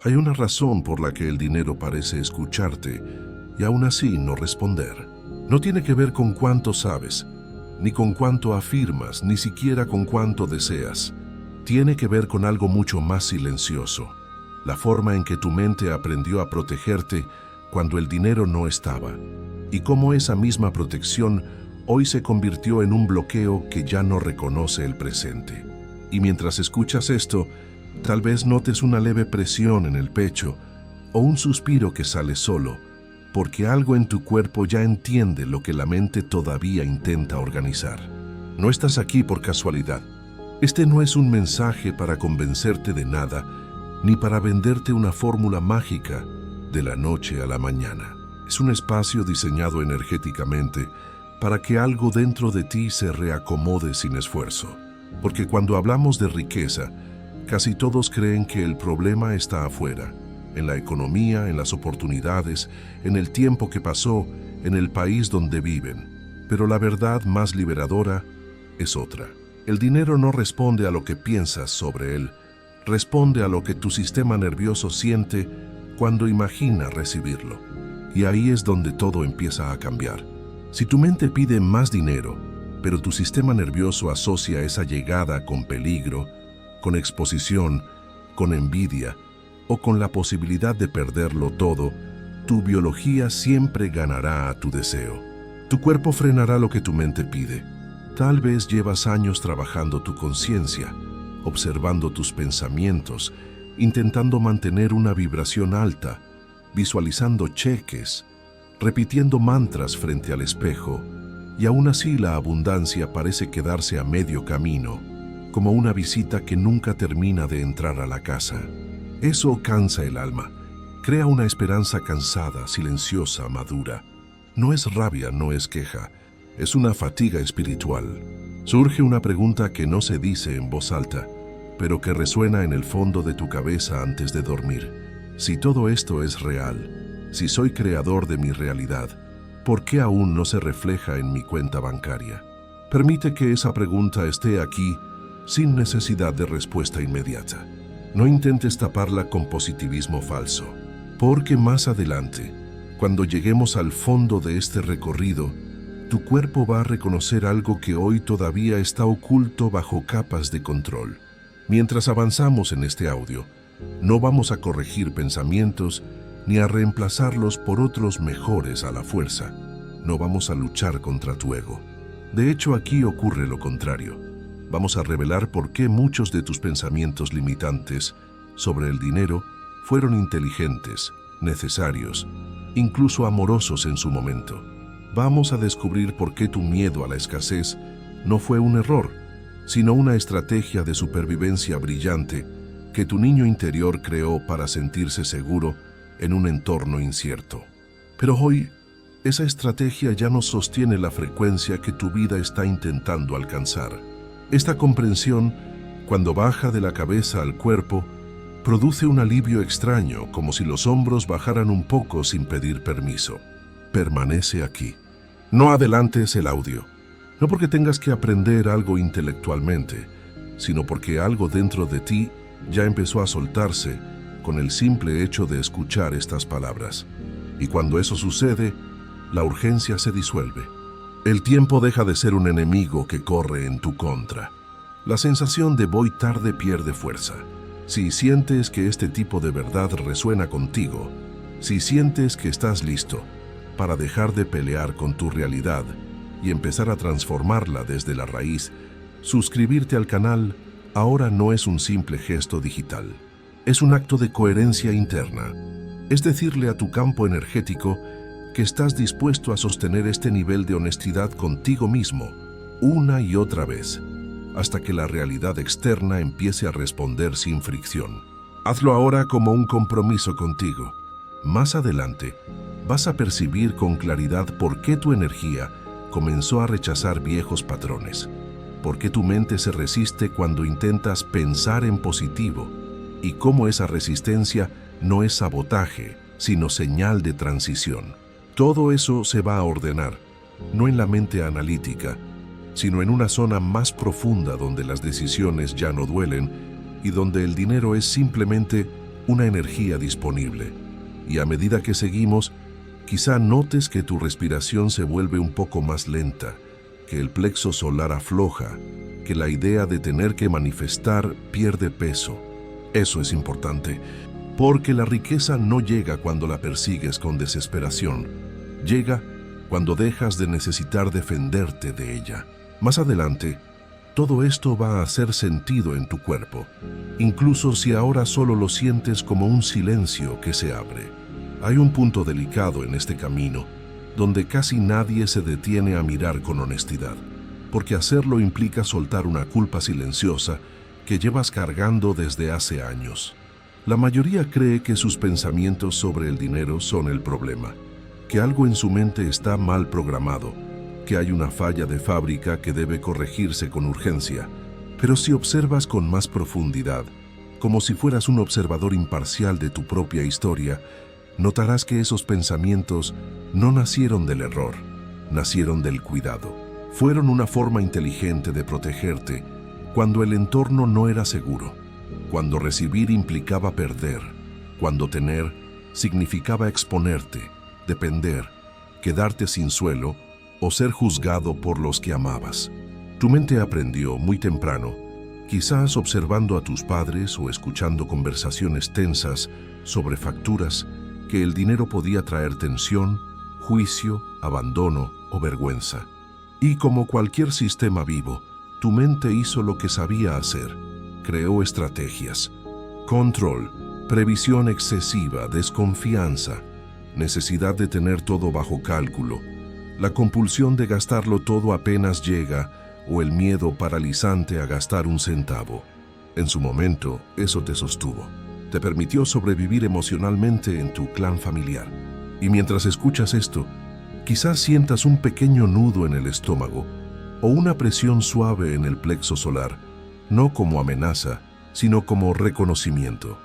Hay una razón por la que el dinero parece escucharte y aún así no responder. No tiene que ver con cuánto sabes, ni con cuánto afirmas, ni siquiera con cuánto deseas. Tiene que ver con algo mucho más silencioso, la forma en que tu mente aprendió a protegerte cuando el dinero no estaba, y cómo esa misma protección hoy se convirtió en un bloqueo que ya no reconoce el presente. Y mientras escuchas esto, tal vez notes una leve presión en el pecho o un suspiro que sale solo, porque algo en tu cuerpo ya entiende lo que la mente todavía intenta organizar. No estás aquí por casualidad. Este no es un mensaje para convencerte de nada, ni para venderte una fórmula mágica de la noche a la mañana. Es un espacio diseñado energéticamente para que algo dentro de ti se reacomode sin esfuerzo. Porque cuando hablamos de riqueza, casi todos creen que el problema está afuera, en la economía, en las oportunidades, en el tiempo que pasó, en el país donde viven. Pero la verdad más liberadora es otra. El dinero no responde a lo que piensas sobre él, responde a lo que tu sistema nervioso siente cuando imagina recibirlo. Y ahí es donde todo empieza a cambiar. Si tu mente pide más dinero, pero tu sistema nervioso asocia esa llegada con peligro, con exposición, con envidia o con la posibilidad de perderlo todo, tu biología siempre ganará a tu deseo. Tu cuerpo frenará lo que tu mente pide. Tal vez llevas años trabajando tu conciencia, observando tus pensamientos, intentando mantener una vibración alta, visualizando cheques, repitiendo mantras frente al espejo, y aún así la abundancia parece quedarse a medio camino, como una visita que nunca termina de entrar a la casa. Eso cansa el alma, crea una esperanza cansada, silenciosa, madura. No es rabia, no es queja, es una fatiga espiritual. Surge una pregunta que no se dice en voz alta, pero que resuena en el fondo de tu cabeza antes de dormir. Si todo esto es real, si soy creador de mi realidad, ¿por qué aún no se refleja en mi cuenta bancaria? Permite que esa pregunta esté aquí sin necesidad de respuesta inmediata. No intentes taparla con positivismo falso, porque más adelante, cuando lleguemos al fondo de este recorrido, tu cuerpo va a reconocer algo que hoy todavía está oculto bajo capas de control. Mientras avanzamos en este audio, no vamos a corregir pensamientos ni a reemplazarlos por otros mejores a la fuerza. No vamos a luchar contra tu ego. De hecho, aquí ocurre lo contrario. Vamos a revelar por qué muchos de tus pensamientos limitantes sobre el dinero fueron inteligentes, necesarios, incluso amorosos en su momento. Vamos a descubrir por qué tu miedo a la escasez no fue un error, sino una estrategia de supervivencia brillante que tu niño interior creó para sentirse seguro en un entorno incierto. Pero hoy, esa estrategia ya no sostiene la frecuencia que tu vida está intentando alcanzar. Esta comprensión, cuando baja de la cabeza al cuerpo, produce un alivio extraño, como si los hombros bajaran un poco sin pedir permiso. Permanece aquí. No adelantes el audio. No porque tengas que aprender algo intelectualmente, sino porque algo dentro de ti ya empezó a soltarse con el simple hecho de escuchar estas palabras. Y cuando eso sucede, la urgencia se disuelve. El tiempo deja de ser un enemigo que corre en tu contra. La sensación de voy tarde pierde fuerza. Si sientes que este tipo de verdad resuena contigo, si sientes que estás listo para dejar de pelear con tu realidad y empezar a transformarla desde la raíz, suscribirte al canal ahora no es un simple gesto digital. Es un acto de coherencia interna. Es decirle a tu campo energético que estás dispuesto a sostener este nivel de honestidad contigo mismo una y otra vez, hasta que la realidad externa empiece a responder sin fricción. Hazlo ahora como un compromiso contigo. Más adelante, vas a percibir con claridad por qué tu energía comenzó a rechazar viejos patrones, por qué tu mente se resiste cuando intentas pensar en positivo y cómo esa resistencia no es sabotaje, sino señal de transición. Todo eso se va a ordenar, no en la mente analítica, sino en una zona más profunda donde las decisiones ya no duelen y donde el dinero es simplemente una energía disponible. Y a medida que seguimos, quizá notes que tu respiración se vuelve un poco más lenta, que el plexo solar afloja, que la idea de tener que manifestar pierde peso. Eso es importante, porque la riqueza no llega cuando la persigues con desesperación. Llega cuando dejas de necesitar defenderte de ella. Más adelante, todo esto va a hacer sentido en tu cuerpo, incluso si ahora solo lo sientes como un silencio que se abre. Hay un punto delicado en este camino, donde casi nadie se detiene a mirar con honestidad, porque hacerlo implica soltar una culpa silenciosa que llevas cargando desde hace años. La mayoría cree que sus pensamientos sobre el dinero son el problema, que algo en su mente está mal programado, que hay una falla de fábrica que debe corregirse con urgencia. Pero si observas con más profundidad, como si fueras un observador imparcial de tu propia historia, notarás que esos pensamientos no nacieron del error, nacieron del cuidado. Fueron una forma inteligente de protegerte cuando el entorno no era seguro, cuando recibir implicaba perder, cuando tener significaba exponerte, depender, quedarte sin suelo o ser juzgado por los que amabas. Tu mente aprendió muy temprano, quizás observando a tus padres o escuchando conversaciones tensas sobre facturas, que el dinero podía traer tensión, juicio, abandono o vergüenza. Y como cualquier sistema vivo, tu mente hizo lo que sabía hacer. Creó estrategias. Control, previsión excesiva, desconfianza, necesidad de tener todo bajo cálculo, la compulsión de gastarlo todo apenas llega o el miedo paralizante a gastar un centavo. En su momento, eso te sostuvo. Te permitió sobrevivir emocionalmente en tu clan familiar. Y mientras escuchas esto, quizás sientas un pequeño nudo en el estómago o una presión suave en el plexo solar, no como amenaza, sino como reconocimiento.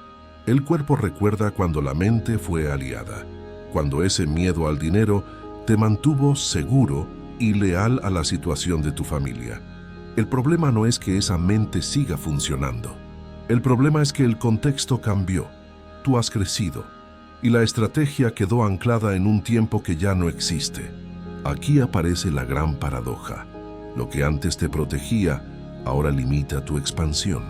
El cuerpo recuerda cuando la mente fue aliada, cuando ese miedo al dinero te mantuvo seguro y leal a la situación de tu familia. El problema no es que esa mente siga funcionando. El problema es que el contexto cambió, tú has crecido, y la estrategia quedó anclada en un tiempo que ya no existe. Aquí aparece la gran paradoja. Lo que antes te protegía, ahora limita tu expansión.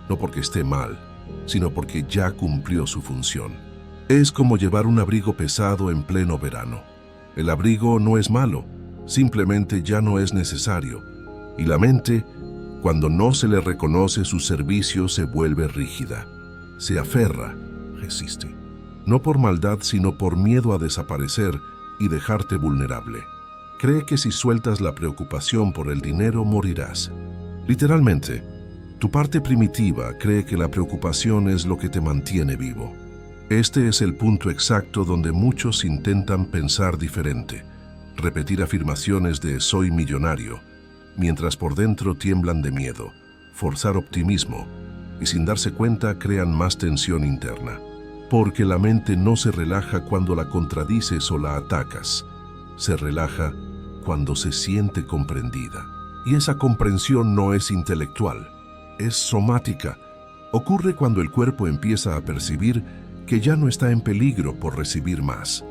No porque esté mal, sino porque ya cumplió su función. Es como llevar un abrigo pesado en pleno verano. El abrigo no es malo, simplemente ya no es necesario. Y la mente, cuando no se le reconoce su servicio, se vuelve rígida. Se aferra, resiste. No por maldad, sino por miedo a desaparecer y dejarte vulnerable. Cree que si sueltas la preocupación por el dinero, morirás. Literalmente, tu parte primitiva cree que la preocupación es lo que te mantiene vivo. Este es el punto exacto donde muchos intentan pensar diferente, repetir afirmaciones de «soy millonario», mientras por dentro tiemblan de miedo, forzar optimismo, y sin darse cuenta crean más tensión interna. Porque la mente no se relaja cuando la contradices o la atacas, se relaja cuando se siente comprendida. Y esa comprensión no es intelectual, es somática. Ocurre cuando el cuerpo empieza a percibir que ya no está en peligro por recibir más,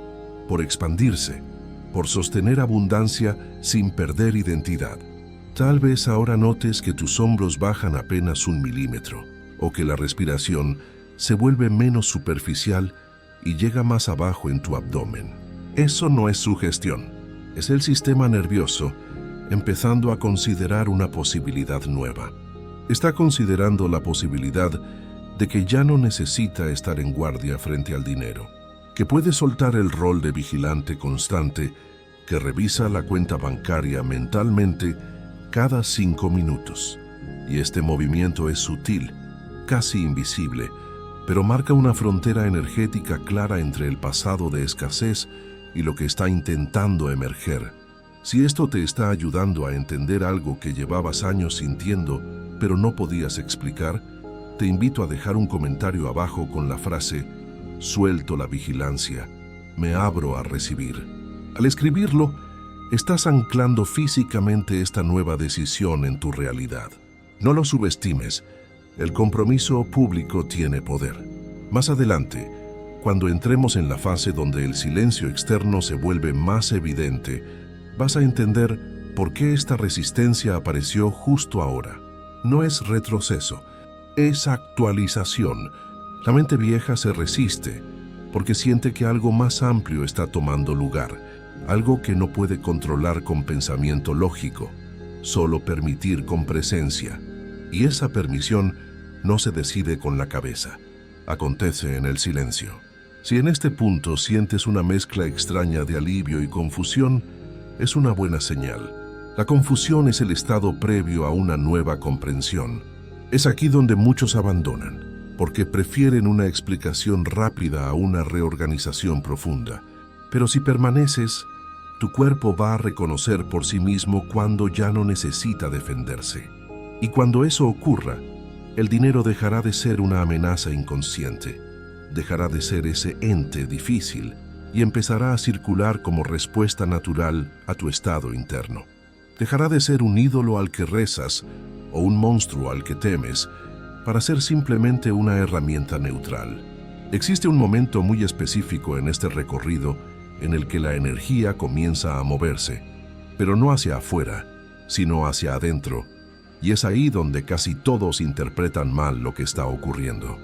por expandirse, por sostener abundancia sin perder identidad. Tal vez ahora notes que tus hombros bajan apenas 1 milímetro, o que la respiración se vuelve menos superficial y llega más abajo en tu abdomen. Eso no es sugestión, es el sistema nervioso empezando a considerar una posibilidad nueva. Está considerando la posibilidad de que ya no necesita estar en guardia frente al dinero, que puede soltar el rol de vigilante constante que revisa la cuenta bancaria mentalmente cada 5 minutos. Y este movimiento es sutil, casi invisible, pero marca una frontera energética clara entre el pasado de escasez y lo que está intentando emerger. Si esto te está ayudando a entender algo que llevabas años sintiendo, pero no podías explicar, te invito a dejar un comentario abajo con la frase «Suelto la vigilancia, me abro a recibir». Al escribirlo, estás anclando físicamente esta nueva decisión en tu realidad. No lo subestimes, el compromiso público tiene poder. Más adelante, cuando entremos en la fase donde el silencio externo se vuelve más evidente, vas a entender por qué esta resistencia apareció justo ahora. No es retroceso, es actualización. La mente vieja se resiste porque siente que algo más amplio está tomando lugar, algo que no puede controlar con pensamiento lógico, solo permitir con presencia. Y esa permisión no se decide con la cabeza, acontece en el silencio. Si en este punto sientes una mezcla extraña de alivio y confusión, es una buena señal. La confusión es el estado previo a una nueva comprensión. Es aquí donde muchos abandonan, porque prefieren una explicación rápida a una reorganización profunda. Pero si permaneces, tu cuerpo va a reconocer por sí mismo cuando ya no necesita defenderse. Y cuando eso ocurra, el dinero dejará de ser una amenaza inconsciente, dejará de ser ese ente difícil y empezará a circular como respuesta natural a tu estado interno. Dejará de ser un ídolo al que rezas o un monstruo al que temes para ser simplemente una herramienta neutral. Existe un momento muy específico en este recorrido en el que la energía comienza a moverse, pero no hacia afuera, sino hacia adentro, y es ahí donde casi todos interpretan mal lo que está ocurriendo.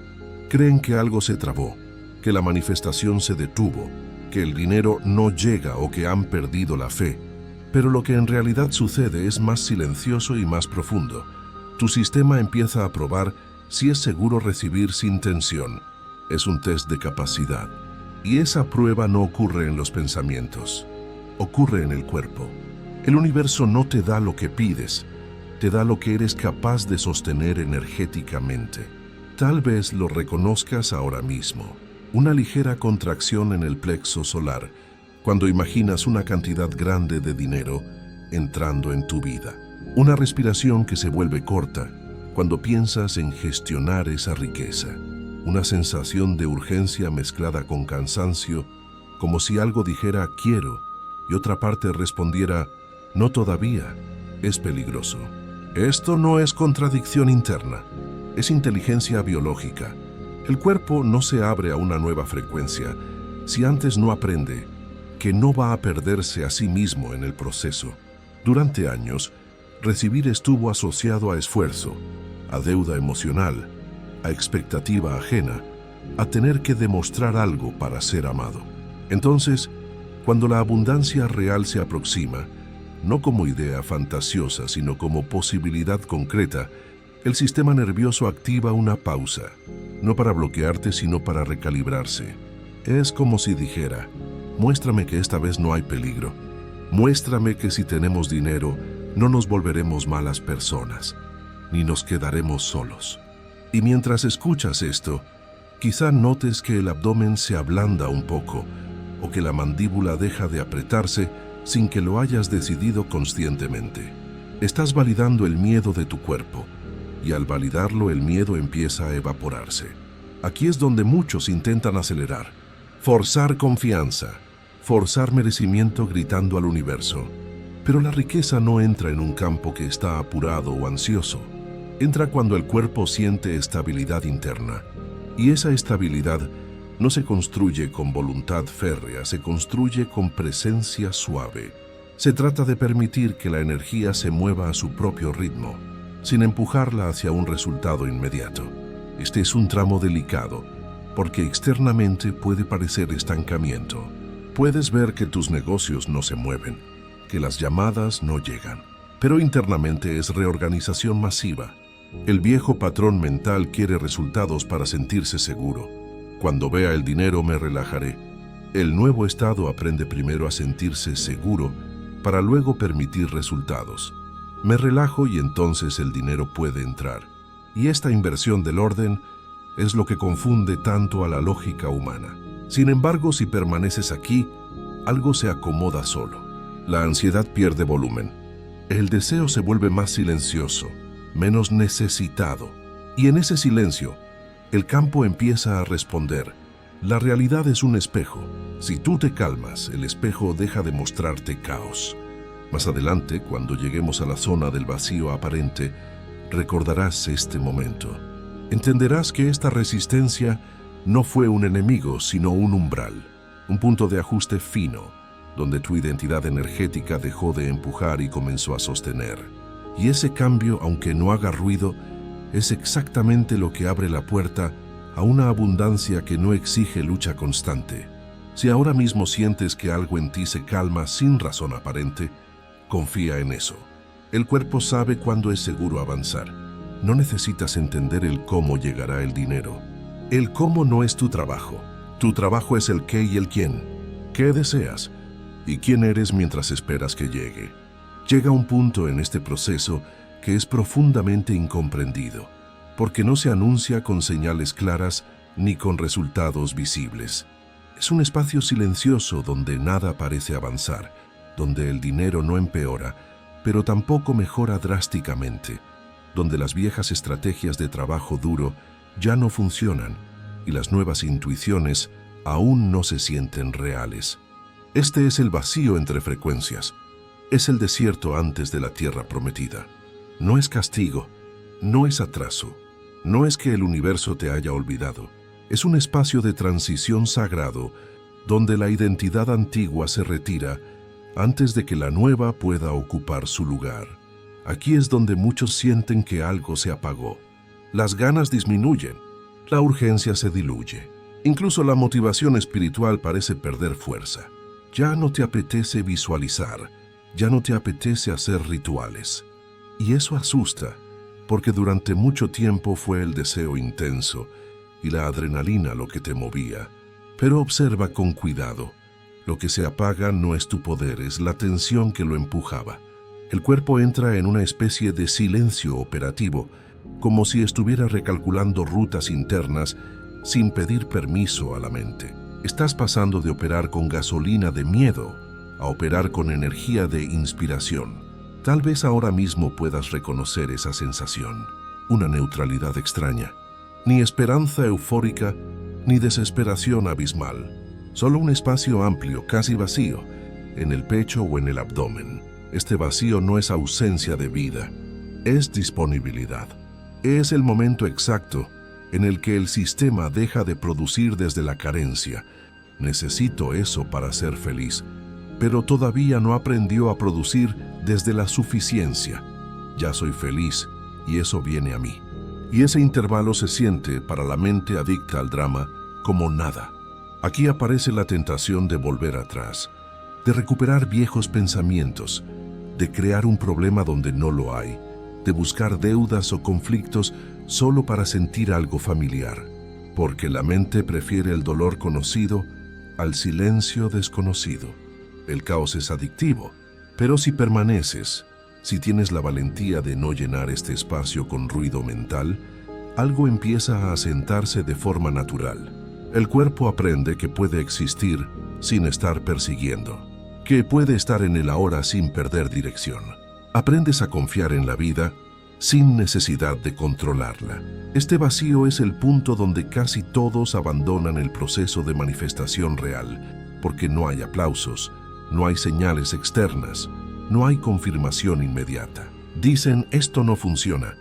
Creen que algo se trabó, que la manifestación se detuvo, que el dinero no llega o que han perdido la fe. Pero lo que en realidad sucede es más silencioso y más profundo. Tu sistema empieza a probar si es seguro recibir sin tensión. Es un test de capacidad. Y esa prueba no ocurre en los pensamientos, ocurre en el cuerpo. El universo no te da lo que pides, te da lo que eres capaz de sostener energéticamente. Tal vez lo reconozcas ahora mismo. Una ligera contracción en el plexo solar, cuando imaginas una cantidad grande de dinero entrando en tu vida. Una respiración que se vuelve corta cuando piensas en gestionar esa riqueza. Una sensación de urgencia mezclada con cansancio, como si algo dijera quiero y otra parte respondiera no todavía, es peligroso. Esto no es contradicción interna, es inteligencia biológica. El cuerpo no se abre a una nueva frecuencia si antes no aprende que no va a perderse a sí mismo en el proceso. Durante años, recibir estuvo asociado a esfuerzo, a deuda emocional, a expectativa ajena, a tener que demostrar algo para ser amado. Entonces, cuando la abundancia real se aproxima, no como idea fantasiosa, sino como posibilidad concreta, el sistema nervioso activa una pausa, no para bloquearte, sino para recalibrarse. Es como si dijera, muéstrame que esta vez no hay peligro. Muéstrame que si tenemos dinero, no nos volveremos malas personas, ni nos quedaremos solos. Y mientras escuchas esto, quizá notes que el abdomen se ablanda un poco, o que la mandíbula deja de apretarse sin que lo hayas decidido conscientemente. Estás validando el miedo de tu cuerpo, y al validarlo el miedo empieza a evaporarse. Aquí es donde muchos intentan acelerar, forzar confianza, forzar merecimiento gritando al universo. Pero la riqueza no entra en un campo que está apurado o ansioso. Entra cuando el cuerpo siente estabilidad interna. Y esa estabilidad no se construye con voluntad férrea, se construye con presencia suave. Se trata de permitir que la energía se mueva a su propio ritmo, sin empujarla hacia un resultado inmediato. Este es un tramo delicado, porque externamente puede parecer estancamiento. Puedes ver que tus negocios no se mueven, que las llamadas no llegan, pero internamente es reorganización masiva. El viejo patrón mental quiere resultados para sentirse seguro. Cuando vea el dinero me relajaré. El nuevo estado aprende primero a sentirse seguro para luego permitir resultados. Me relajo y entonces el dinero puede entrar. Y esta inversión del orden es lo que confunde tanto a la lógica humana. Sin embargo, si permaneces aquí, algo se acomoda solo. La ansiedad pierde volumen. El deseo se vuelve más silencioso, menos necesitado. Y en ese silencio, el campo empieza a responder. La realidad es un espejo. Si tú te calmas, el espejo deja de mostrarte caos. Más adelante, cuando lleguemos a la zona del vacío aparente, recordarás este momento. Entenderás que esta resistencia no fue un enemigo, sino un umbral, un punto de ajuste fino, donde tu identidad energética dejó de empujar y comenzó a sostener. Y ese cambio, aunque no haga ruido, es exactamente lo que abre la puerta a una abundancia que no exige lucha constante. Si ahora mismo sientes que algo en ti se calma sin razón aparente, confía en eso. El cuerpo sabe cuándo es seguro avanzar. No necesitas entender el cómo llegará el dinero. El cómo no es tu trabajo. Tu trabajo es el qué y el quién. ¿Qué deseas? ¿Y quién eres mientras esperas que llegue? Llega un punto en este proceso que es profundamente incomprendido, porque no se anuncia con señales claras ni con resultados visibles. Es un espacio silencioso donde nada parece avanzar, donde el dinero no empeora, pero tampoco mejora drásticamente, donde las viejas estrategias de trabajo duro ya no funcionan y las nuevas intuiciones aún no se sienten reales. Este es el vacío entre frecuencias. Es el desierto antes de la tierra prometida. No es castigo, no es atraso, no es que el universo te haya olvidado. Es un espacio de transición sagrado donde la identidad antigua se retira antes de que la nueva pueda ocupar su lugar. Aquí es donde muchos sienten que algo se apagó. Las ganas disminuyen, la urgencia se diluye. Incluso la motivación espiritual parece perder fuerza. Ya no te apetece visualizar, ya no te apetece hacer rituales. Y eso asusta, porque durante mucho tiempo fue el deseo intenso y la adrenalina lo que te movía. Pero observa con cuidado. Lo que se apaga no es tu poder, es la tensión que lo empujaba. El cuerpo entra en una especie de silencio operativo, como si estuviera recalculando rutas internas sin pedir permiso a la mente. Estás pasando de operar con gasolina de miedo a operar con energía de inspiración. Tal vez ahora mismo puedas reconocer esa sensación, una neutralidad extraña. Ni esperanza eufórica, ni desesperación abismal. Solo un espacio amplio, casi vacío, en el pecho o en el abdomen. Este vacío no es ausencia de vida, es disponibilidad. Es el momento exacto en el que el sistema deja de producir desde la carencia. Necesito eso para ser feliz, pero todavía no aprendió a producir desde la suficiencia. Ya soy feliz y eso viene a mí. Y ese intervalo se siente para la mente adicta al drama como nada. Aquí aparece la tentación de volver atrás, de recuperar viejos pensamientos, de crear un problema donde no lo hay, de buscar deudas o conflictos solo para sentir algo familiar, porque la mente prefiere el dolor conocido al silencio desconocido. El caos es adictivo, pero si permaneces, si tienes la valentía de no llenar este espacio con ruido mental, algo empieza a asentarse de forma natural. El cuerpo aprende que puede existir sin estar persiguiendo, que puede estar en el ahora sin perder dirección. Aprendes a confiar en la vida sin necesidad de controlarla. Este vacío es el punto donde casi todos abandonan el proceso de manifestación real, porque no hay aplausos, no hay señales externas, no hay confirmación inmediata. Dicen, esto no funciona,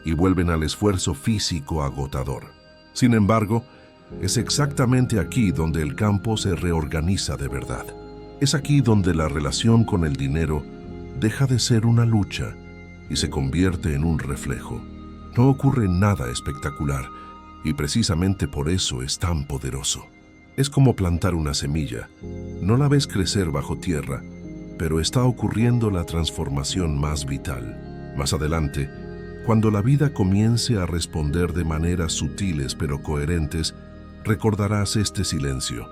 y vuelven al esfuerzo físico agotador. Sin embargo, es exactamente aquí donde el campo se reorganiza de verdad. Es aquí donde la relación con el dinero deja de ser una lucha y se convierte en un reflejo. No ocurre nada espectacular, y precisamente por eso es tan poderoso. Es como plantar una semilla. No la ves crecer bajo tierra, pero está ocurriendo la transformación más vital. Más adelante, cuando la vida comience a responder de maneras sutiles pero coherentes, recordarás este silencio.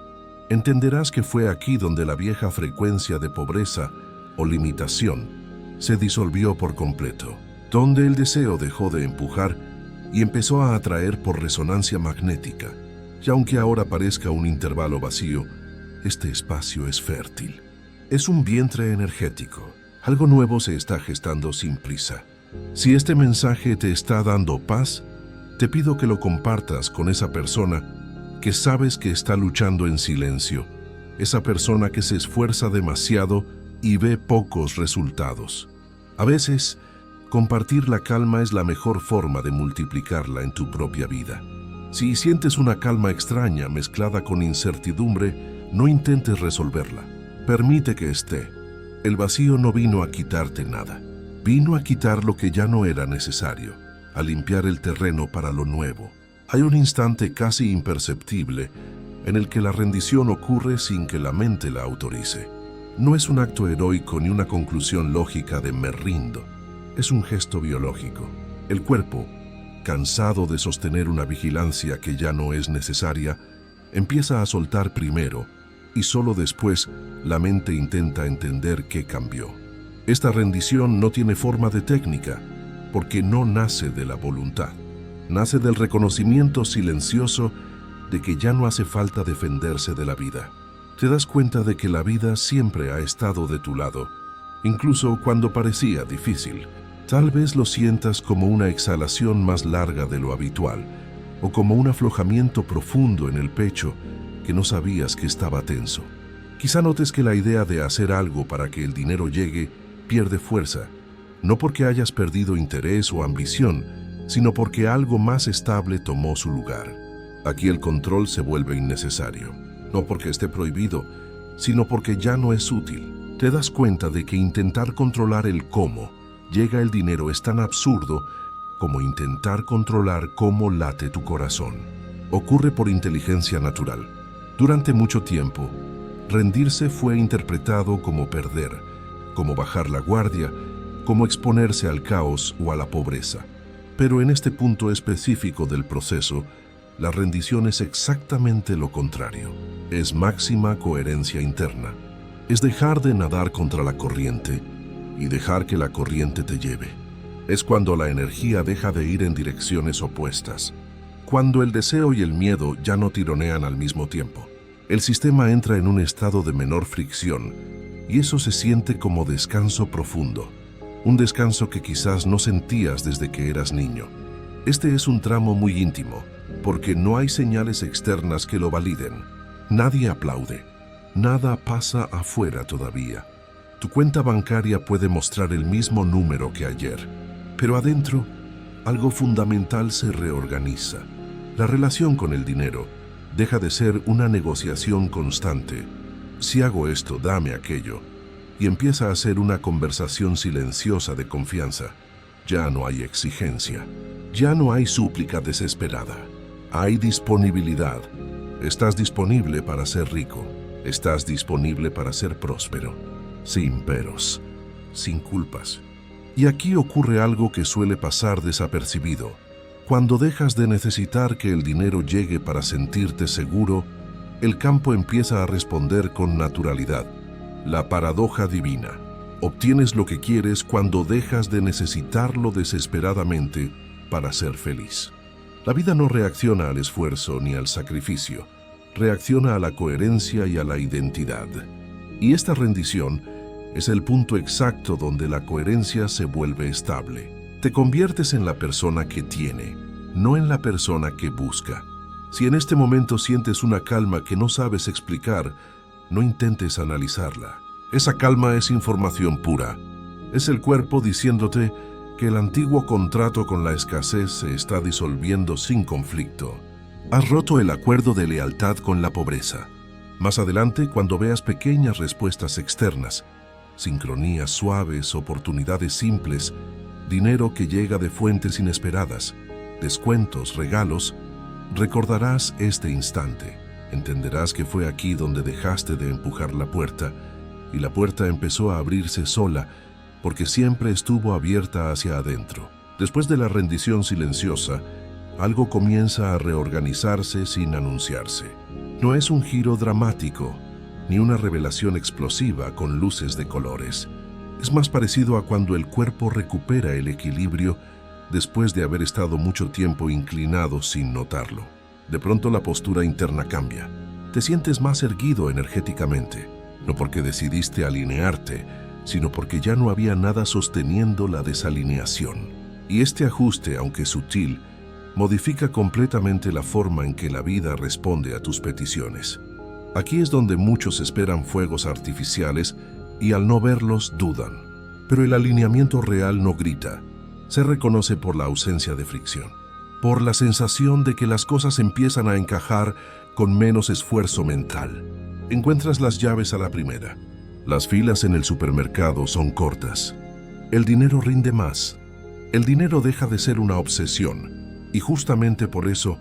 Entenderás que fue aquí donde la vieja frecuencia de pobreza o limitación se disolvió por completo, donde el deseo dejó de empujar y empezó a atraer por resonancia magnética. Y aunque ahora parezca un intervalo vacío, este espacio es fértil. Es un vientre energético. Algo nuevo se está gestando sin prisa. Si este mensaje te está dando paz, te pido que lo compartas con esa persona que sabes que está luchando en silencio, esa persona que se esfuerza demasiado y ve pocos resultados. A veces, compartir la calma es la mejor forma de multiplicarla en tu propia vida. Si sientes una calma extraña mezclada con incertidumbre, no intentes resolverla. Permite que esté. El vacío no vino a quitarte nada. Vino a quitar lo que ya no era necesario, a limpiar el terreno para lo nuevo. Hay un instante casi imperceptible en el que la rendición ocurre sin que la mente la autorice. No es un acto heroico ni una conclusión lógica de me rindo. Es un gesto biológico. El cuerpo, cansado de sostener una vigilancia que ya no es necesaria, empieza a soltar primero y solo después la mente intenta entender qué cambió. Esta rendición no tiene forma de técnica porque no nace de la voluntad. Nace del reconocimiento silencioso de que ya no hace falta defenderse de la vida. Te das cuenta de que la vida siempre ha estado de tu lado, incluso cuando parecía difícil. Tal vez lo sientas como una exhalación más larga de lo habitual, o como un aflojamiento profundo en el pecho que no sabías que estaba tenso. Quizá notes que la idea de hacer algo para que el dinero llegue pierde fuerza, no porque hayas perdido interés o ambición, sino porque algo más estable tomó su lugar. Aquí el control se vuelve innecesario, no porque esté prohibido, sino porque ya no es útil. Te das cuenta de que intentar controlar el cómo llega el dinero es tan absurdo como intentar controlar cómo late tu corazón. Ocurre por inteligencia natural. Durante mucho tiempo, rendirse fue interpretado como perder, como bajar la guardia, como exponerse al caos o a la pobreza. Pero en este punto específico del proceso, la rendición es exactamente lo contrario. Es máxima coherencia interna. Es dejar de nadar contra la corriente y dejar que la corriente te lleve. Es cuando la energía deja de ir en direcciones opuestas. Cuando el deseo y el miedo ya no tironean al mismo tiempo. El sistema entra en un estado de menor fricción y eso se siente como descanso profundo. Un descanso que quizás no sentías desde que eras niño. Este es un tramo muy íntimo, porque no hay señales externas que lo validen. Nadie aplaude. Nada pasa afuera todavía. Tu cuenta bancaria puede mostrar el mismo número que ayer, pero adentro, algo fundamental se reorganiza. La relación con el dinero deja de ser una negociación constante. Si hago esto, dame aquello. Y empieza a ser una conversación silenciosa de confianza. Ya no hay exigencia. Ya no hay súplica desesperada. Hay disponibilidad. Estás disponible para ser rico. Estás disponible para ser próspero. Sin peros. Sin culpas. Y aquí ocurre algo que suele pasar desapercibido. Cuando dejas de necesitar que el dinero llegue para sentirte seguro, el campo empieza a responder con naturalidad. La paradoja divina. Obtienes lo que quieres cuando dejas de necesitarlo desesperadamente para ser feliz. La vida no reacciona al esfuerzo ni al sacrificio, reacciona a la coherencia y a la identidad. Y esta rendición es el punto exacto donde la coherencia se vuelve estable. Te conviertes en la persona que tiene, no en la persona que busca. Si en este momento sientes una calma que no sabes explicar, no intentes analizarla. Esa calma es información pura. Es el cuerpo diciéndote que el antiguo contrato con la escasez se está disolviendo sin conflicto. Has roto el acuerdo de lealtad con la pobreza. Más adelante, cuando veas pequeñas respuestas externas, sincronías suaves, oportunidades simples, dinero que llega de fuentes inesperadas, descuentos, regalos, recordarás este instante. Entenderás que fue aquí donde dejaste de empujar la puerta y la puerta empezó a abrirse sola porque siempre estuvo abierta hacia adentro. Después de la rendición silenciosa, algo comienza a reorganizarse sin anunciarse. No es un giro dramático, ni una revelación explosiva con luces de colores. Es más parecido a cuando el cuerpo recupera el equilibrio después de haber estado mucho tiempo inclinado sin notarlo. De pronto la postura interna cambia. Te sientes más erguido energéticamente, no porque decidiste alinearte, sino porque ya no había nada sosteniendo la desalineación. Y este ajuste, aunque sutil, modifica completamente la forma en que la vida responde a tus peticiones. Aquí es donde muchos esperan fuegos artificiales y al no verlos dudan. Pero el alineamiento real no grita, se reconoce por la ausencia de fricción. por la sensación de que las cosas empiezan a encajar con menos esfuerzo mental. Encuentras las llaves a la primera. Las filas en el supermercado son cortas. El dinero rinde más. El dinero deja de ser una obsesión y justamente por eso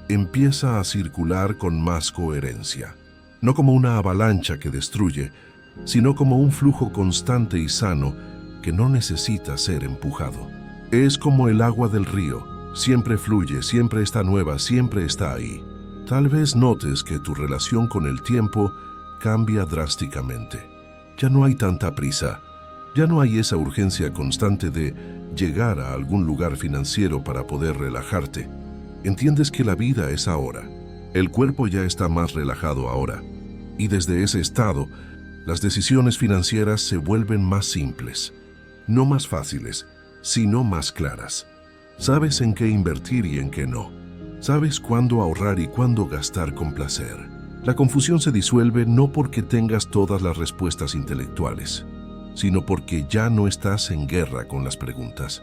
empieza a circular con más coherencia. No como una avalancha que destruye, sino como un flujo constante y sano que no necesita ser empujado. Es como el agua del río. Siempre fluye, siempre está nueva, siempre está ahí. Tal vez notes que tu relación con el tiempo cambia drásticamente. Ya no hay tanta prisa. Ya no hay esa urgencia constante de llegar a algún lugar financiero para poder relajarte. Entiendes que la vida es ahora. El cuerpo ya está más relajado ahora. Y desde ese estado, las decisiones financieras se vuelven más simples. No más fáciles, sino más claras. Sabes en qué invertir y en qué no. Sabes cuándo ahorrar y cuándo gastar con placer. La confusión se disuelve no porque tengas todas las respuestas intelectuales, sino porque ya no estás en guerra con las preguntas.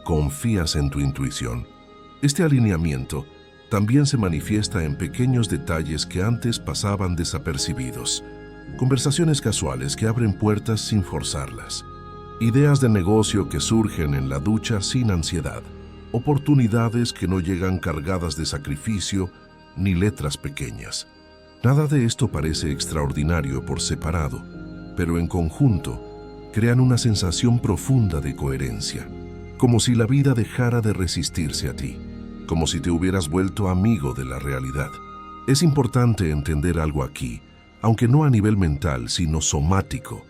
Confías en tu intuición. Este alineamiento también se manifiesta en pequeños detalles que antes pasaban desapercibidos. Conversaciones casuales que abren puertas sin forzarlas. Ideas de negocio que surgen en la ducha sin ansiedad. Oportunidades que no llegan cargadas de sacrificio ni letras pequeñas. Nada de esto parece extraordinario por separado, pero en conjunto crean una sensación profunda de coherencia, como si la vida dejara de resistirse a ti, como si te hubieras vuelto amigo de la realidad. Es importante entender algo aquí, aunque no a nivel mental, sino somático.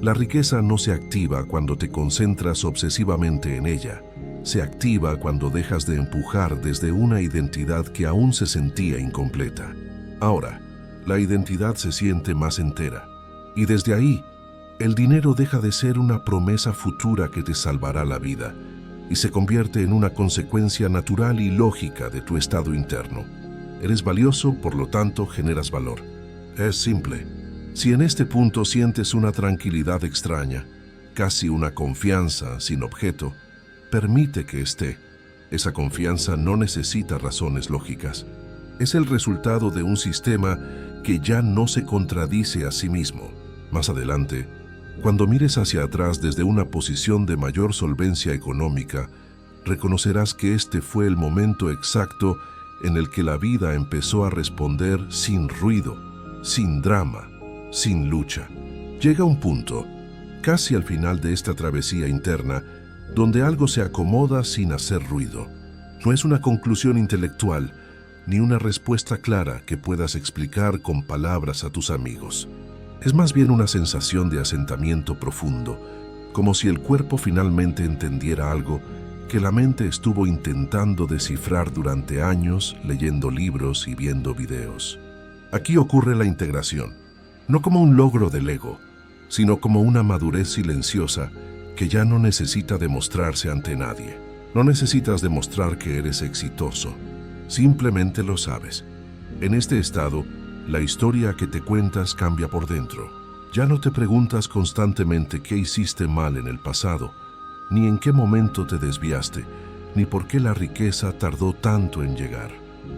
La riqueza no se activa cuando te concentras obsesivamente en ella. Se activa cuando dejas de empujar desde una identidad que aún se sentía incompleta. Ahora, la identidad se siente más entera. Y desde ahí, el dinero deja de ser una promesa futura que te salvará la vida y se convierte en una consecuencia natural y lógica de tu estado interno. Eres valioso, por lo tanto, generas valor. Es simple. Si en este punto sientes una tranquilidad extraña, casi una confianza sin objeto, permite que esté. Esa confianza no necesita razones lógicas. Es el resultado de un sistema que ya no se contradice a sí mismo. Más adelante, cuando mires hacia atrás desde una posición de mayor solvencia económica, reconocerás que este fue el momento exacto en el que la vida empezó a responder sin ruido, sin drama, sin lucha. Llega un punto, casi al final de esta travesía interna, donde algo se acomoda sin hacer ruido. No es una conclusión intelectual, ni una respuesta clara que puedas explicar con palabras a tus amigos. Es más bien una sensación de asentamiento profundo, como si el cuerpo finalmente entendiera algo que la mente estuvo intentando descifrar durante años leyendo libros y viendo videos. Aquí ocurre la integración, no como un logro del ego, sino como una madurez silenciosa que ya no necesita demostrarse ante nadie. No necesitas demostrar que eres exitoso, simplemente lo sabes. En este estado, la historia que te cuentas cambia por dentro. Ya no te preguntas constantemente qué hiciste mal en el pasado, ni en qué momento te desviaste, ni por qué la riqueza tardó tanto en llegar.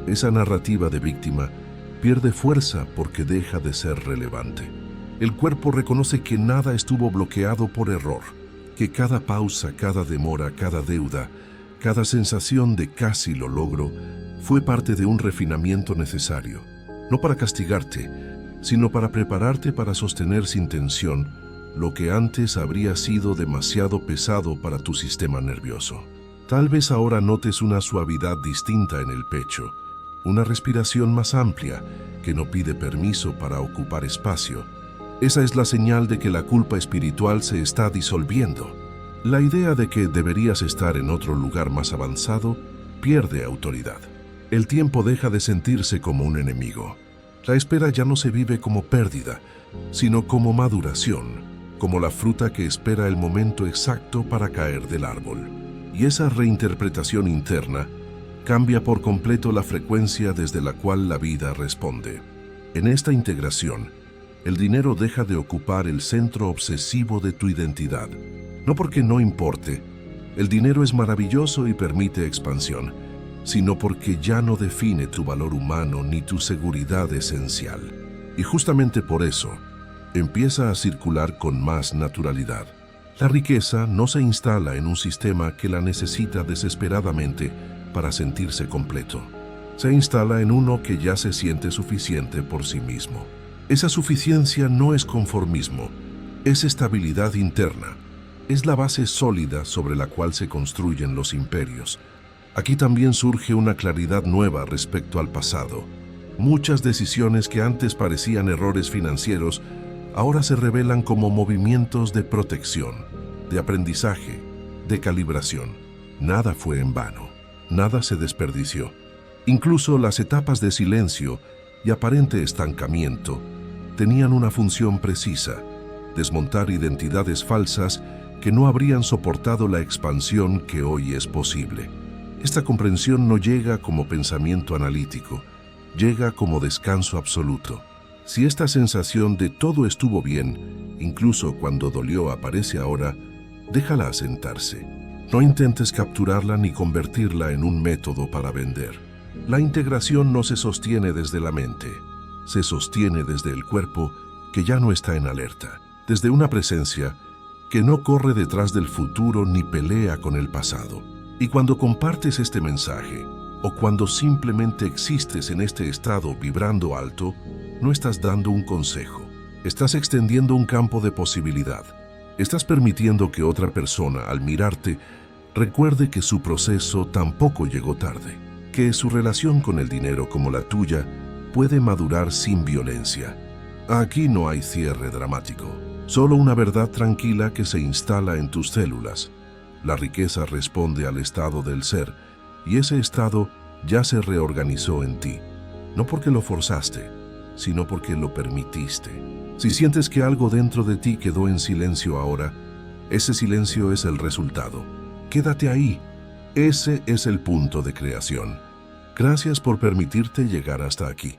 Esa narrativa de víctima pierde fuerza porque deja de ser relevante. El cuerpo reconoce que nada estuvo bloqueado por error, que cada pausa, cada demora, cada deuda, cada sensación de casi lo logro, fue parte de un refinamiento necesario. No para castigarte, sino para prepararte para sostener sin tensión lo que antes habría sido demasiado pesado para tu sistema nervioso. Tal vez ahora notes una suavidad distinta en el pecho, una respiración más amplia que no pide permiso para ocupar espacio. Esa es la señal de que la culpa espiritual se está disolviendo. La idea de que deberías estar en otro lugar más avanzado pierde autoridad. El tiempo deja de sentirse como un enemigo. La espera ya no se vive como pérdida, sino como maduración, como la fruta que espera el momento exacto para caer del árbol. Y esa reinterpretación interna cambia por completo la frecuencia desde la cual la vida responde. En esta integración, el dinero deja de ocupar el centro obsesivo de tu identidad. No porque no importe. El dinero es maravilloso y permite expansión, sino porque ya no define tu valor humano ni tu seguridad esencial. Y justamente por eso, empieza a circular con más naturalidad. La riqueza no se instala en un sistema que la necesita desesperadamente para sentirse completo. Se instala en uno que ya se siente suficiente por sí mismo. Esa suficiencia no es conformismo, es estabilidad interna. Es la base sólida sobre la cual se construyen los imperios. Aquí también surge una claridad nueva respecto al pasado. Muchas decisiones que antes parecían errores financieros ahora se revelan como movimientos de protección, de aprendizaje, de calibración. Nada fue en vano, nada se desperdició. Incluso las etapas de silencio y aparente estancamiento tenían una función precisa: desmontar identidades falsas que no habrían soportado la expansión que hoy es posible. Esta comprensión no llega como pensamiento analítico, llega como descanso absoluto. Si esta sensación de todo estuvo bien, incluso cuando dolió, aparece ahora, déjala asentarse. No intentes capturarla ni convertirla en un método para vender. La integración no se sostiene desde la mente, se sostiene desde el cuerpo que ya no está en alerta, desde una presencia que no corre detrás del futuro ni pelea con el pasado. Y cuando compartes este mensaje, o cuando simplemente existes en este estado vibrando alto, no estás dando un consejo, estás extendiendo un campo de posibilidad. Estás permitiendo que otra persona, al mirarte, recuerde que su proceso tampoco llegó tarde, que su relación con el dinero, como la tuya, puede madurar sin violencia. Aquí no hay cierre dramático, solo una verdad tranquila que se instala en tus células. La riqueza responde al estado del ser, y ese estado ya se reorganizó en ti, no porque lo forzaste, sino porque lo permitiste. Si sientes que algo dentro de ti quedó en silencio ahora, ese silencio es el resultado. Quédate ahí. Ese es el punto de creación. Gracias por permitirte llegar hasta aquí.